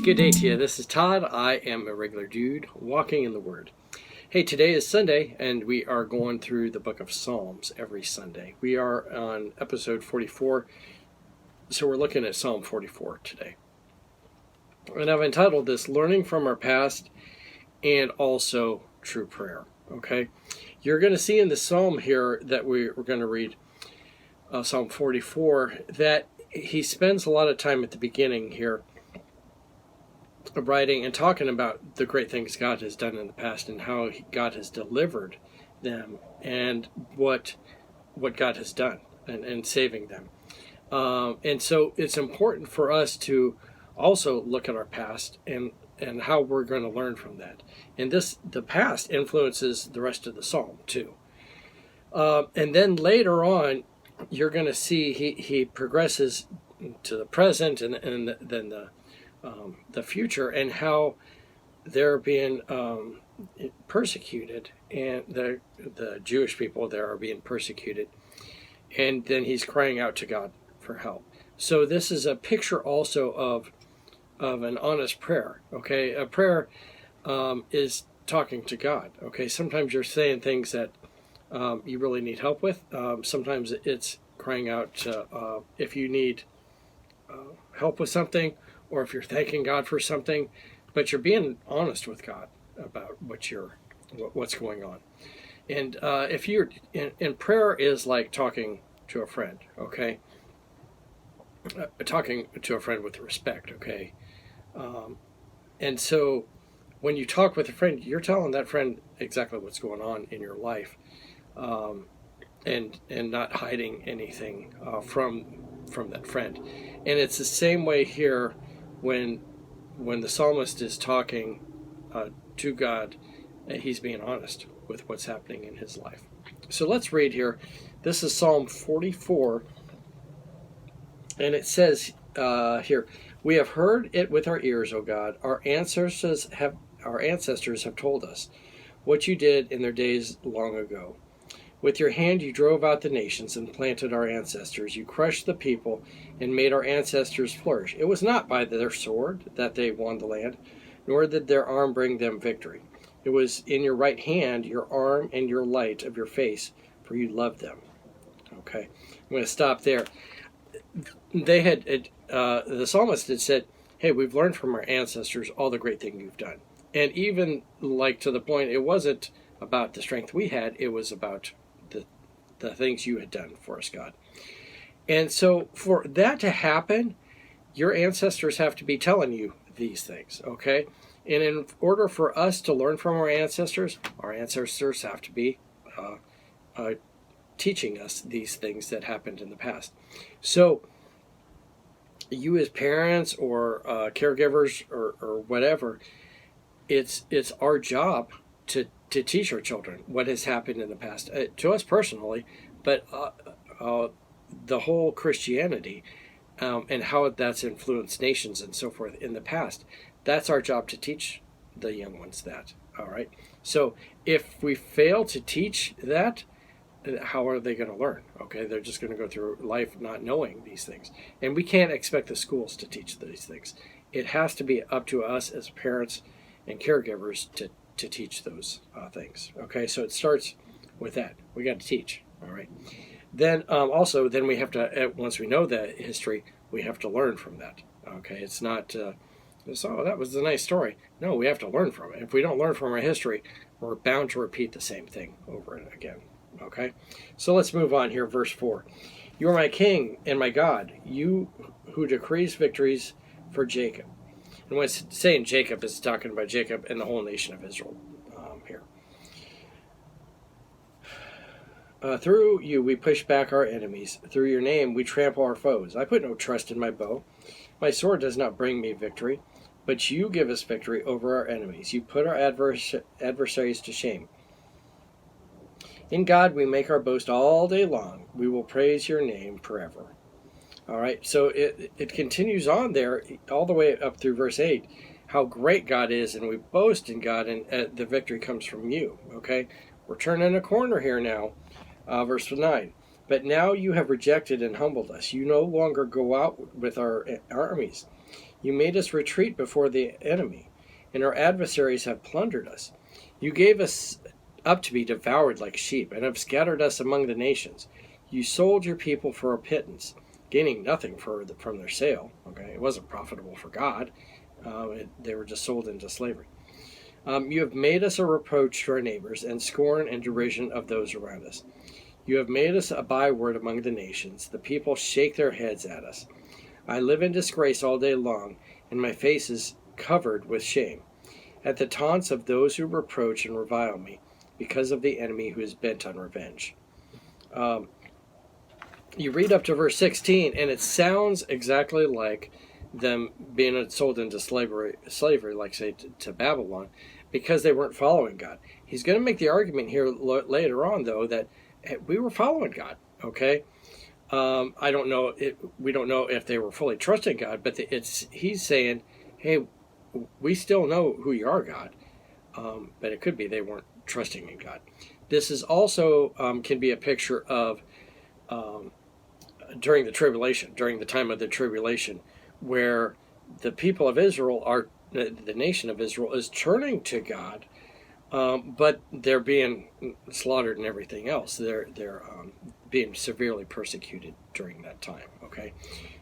good day to you. This is Todd. I am a regular dude walking in the Word. Hey, today is Sunday, and we are going through the book of Psalms every Sunday. We are on episode 44, so we're looking at Psalm 44 today. And I've entitled this, Learning from Our Past and Also True Prayer. Okay? You're going to see in the psalm here that we're going to read, Psalm 44, that he spends a lot of time at the beginning here writing and talking about the great things God has done in the past and how God has delivered them and what God has done and saving them. And so it's important for us to also look at our past and how we're going to learn from that. And the past influences the rest of the psalm too. And then later on, you're going to see he progresses to the present and then the future, and how they're being persecuted, and the Jewish people there are being persecuted, and then he's crying out to God for help. So this is a picture also of an honest prayer. Okay, a prayer is talking to God. Okay, sometimes you're saying things that you really need help with. Sometimes it's crying out if you need help with something, or if you're thanking God for something, but you're being honest with God about what's going on. And if you're in prayer is like talking to a friend, okay? Talking to a friend with respect, okay? And so when you talk with a friend, you're telling that friend exactly what's going on in your life, and not hiding anything from that friend. And it's the same way here when the psalmist is talking to God, he's being honest with what's happening in his life. So let's read here. This is Psalm 44, and it says here, "We have heard it with our ears, O God. Our ancestors have told us what you did in their days long ago. With your hand you drove out the nations and planted our ancestors. You crushed the people and made our ancestors flourish. It was not by their sword that they won the land, nor did their arm bring them victory. It was in your right hand, your arm, and your light of your face, for you loved them." Okay, I'm going to stop there. They had the psalmist had said, "Hey, we've learned from our ancestors all the great thing you've done," and even like to the point, it wasn't about the strength we had; it was about the things you had done for us, God. And so for that to happen, your ancestors have to be telling you these things, okay? And in order for us to learn from our ancestors have to be teaching us these things that happened in the past. So you as parents or caregivers or whatever, it's our job to teach our children what has happened in the past, to us personally, but the whole Christianity and how that's influenced nations and so forth in the past. That's our job, to teach the young ones that. All right. So if we fail to teach that, how are they going to learn? Okay, they're just going to go through life not knowing these things, and we can't expect the schools to teach these things. It has to be up to us as parents and caregivers to teach those things. Okay, so it starts with that. We got to teach. All right. Then then we have to, once we know the history, we have to learn from that. Okay, it's not, that was a nice story. No, we have to learn from it. If we don't learn from our history, we're bound to repeat the same thing over and again. Okay, so let's move on here. Verse 4. "You are my king and my God, you who decrees victories for Jacob." And when it's saying Jacob, it's talking about Jacob and the whole nation of Israel here. "Through you we push back our enemies. Through your name we trample our foes. I put no trust in my bow. My sword does not bring me victory, but you give us victory over our enemies. You put our adversaries to shame. In God we make our boast all day long. We will praise your name forever." All right, so it continues on there all the way up through verse 8, how great God is, and we boast in God, and the victory comes from you. Okay, we're turning a corner here now. Verse 9. But now you have rejected and humbled us. You no longer go out with our armies. You made us retreat before the enemy, and our adversaries have plundered us. You gave us up to be devoured like sheep, and have scattered us among the nations. You sold your people for a pittance, gaining nothing from their sale. Okay, it wasn't profitable for God. They were just sold into slavery. You have made us a reproach to our neighbors, and scorn and derision of those around us. You have made us a byword among the nations. The people shake their heads at us. I live in disgrace all day long, and my face is covered with shame, at the taunts of those who reproach and revile me, because of the enemy who is bent on revenge. You read up to verse 16, and it sounds exactly like them being sold into slavery, like say to Babylon, because they weren't following God. He's going to make the argument here later on, though, that we were following God. Okay, I don't know. We don't know if they were fully trusting God, but he's saying, "Hey, we still know who you are, God." But it could be they weren't trusting in God. This is also can be a picture of during the tribulation, during the time of the tribulation, where the people of Israel the nation of Israel is turning to God, but they're being slaughtered and everything else. They're being severely persecuted during that time. Okay,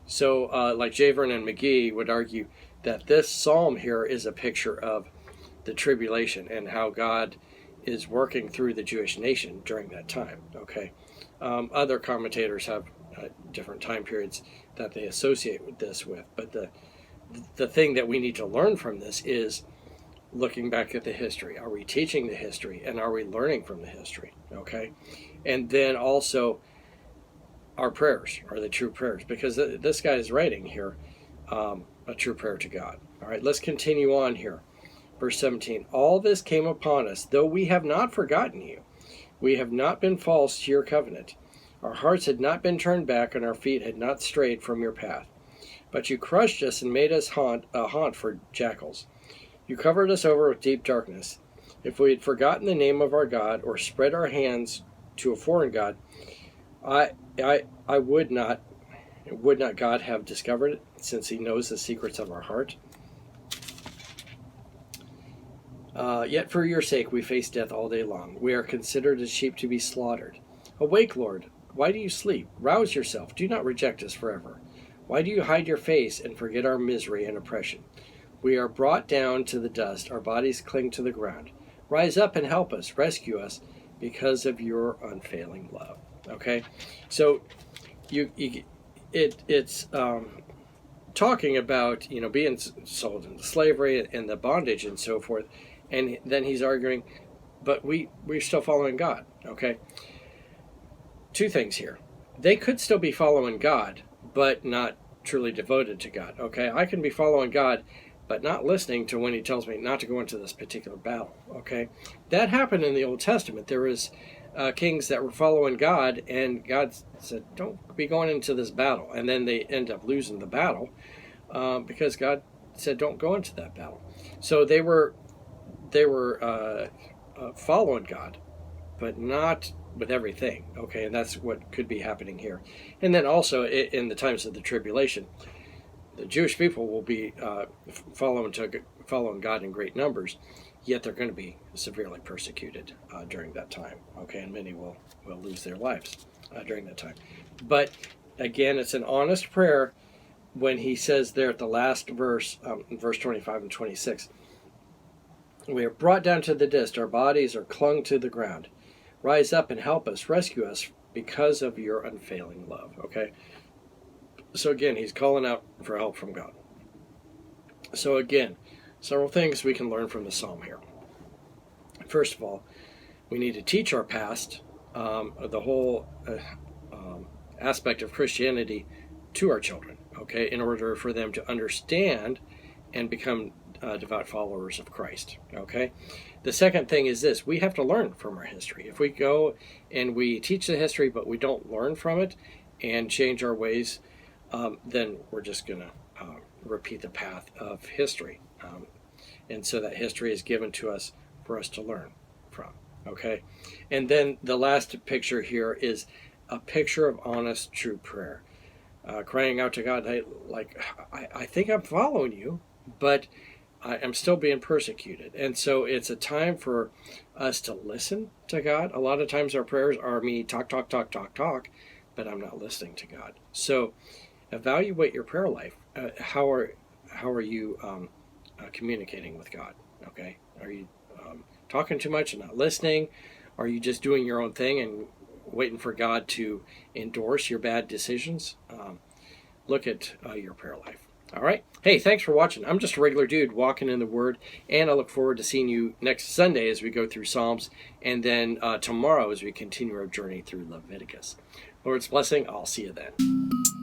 so like J. Vernon McGee would argue that this psalm here is a picture of the tribulation and how God is working through the Jewish nation during that time. Okay, other commentators have different time periods that they associate with this with, but the thing that we need to learn from this is looking back at the history. Are we teaching the history, and are we learning from the history? Okay, and then also our prayers are the true prayers, because this guy is writing here a true prayer to God. All right, let's continue on here. Verse 17, all this came upon us, though we have not forgotten you. We have not been false to your covenant. Our hearts had not been turned back, and our feet had not strayed from your path. But you crushed us and made us a haunt for jackals. You covered us over with deep darkness. If we had forgotten the name of our God, or spread our hands to a foreign God, would not God have discovered it, since he knows the secrets of our heart? Yet for your sake we face death all day long. We are considered as sheep to be slaughtered. Awake, Lord. Why do you sleep? Rouse yourself. Do not reject us forever. Why do you hide your face and forget our misery and oppression? We are brought down to the dust. Our bodies cling to the ground. Rise up and help us. Rescue us because of your unfailing love. Okay? So it's talking about, being sold into slavery and the bondage and so forth. And then he's arguing, but we're still following God. Okay? Two things here. They could still be following God, but not truly devoted to God. Okay? I can be following God, but not listening to when he tells me not to go into this particular battle. Okay? That happened in the Old Testament. There was kings that were following God, and God said, don't be going into this battle. And then they end up losing the battle because God said, don't go into that battle. So they were following God, but not with everything. Okay, and that's what could be happening here. And then also in the times of the tribulation, the Jewish people will be following God in great numbers, yet they're going to be severely persecuted during that time. Okay, and many will lose their lives during that time. But again, it's an honest prayer when he says there at the last verse, verse 25 and 26, we are brought down to the dust, our bodies are clung to the ground. Rise up and help us, rescue us because of your unfailing love. Okay? So again, he's calling out for help from God. So again, several things we can learn from the psalm here. First of all, we need to teach our past, the whole aspect of Christianity, to our children, okay, in order for them to understand and become devout followers of Christ, okay? The second thing is this: we have to learn from our history. If we go and we teach the history, but we don't learn from it and change our ways, then we're just going to repeat the path of history. And so that history is given to us for us to learn from, okay? And then the last picture here is a picture of honest, true prayer. Crying out to God, I think I'm following you, but I am still being persecuted. And so it's a time for us to listen to God. A lot of times our prayers are me talk, but I'm not listening to God. So evaluate your prayer life. How are you communicating with God? Okay, are you talking too much and not listening? Are you just doing your own thing and waiting for God to endorse your bad decisions? Look at your prayer life. All right. Hey, thanks for watching. I'm just a regular dude walking in the Word, and I look forward to seeing you next Sunday as we go through Psalms, and then tomorrow as we continue our journey through Leviticus. Lord's blessing. I'll see you then.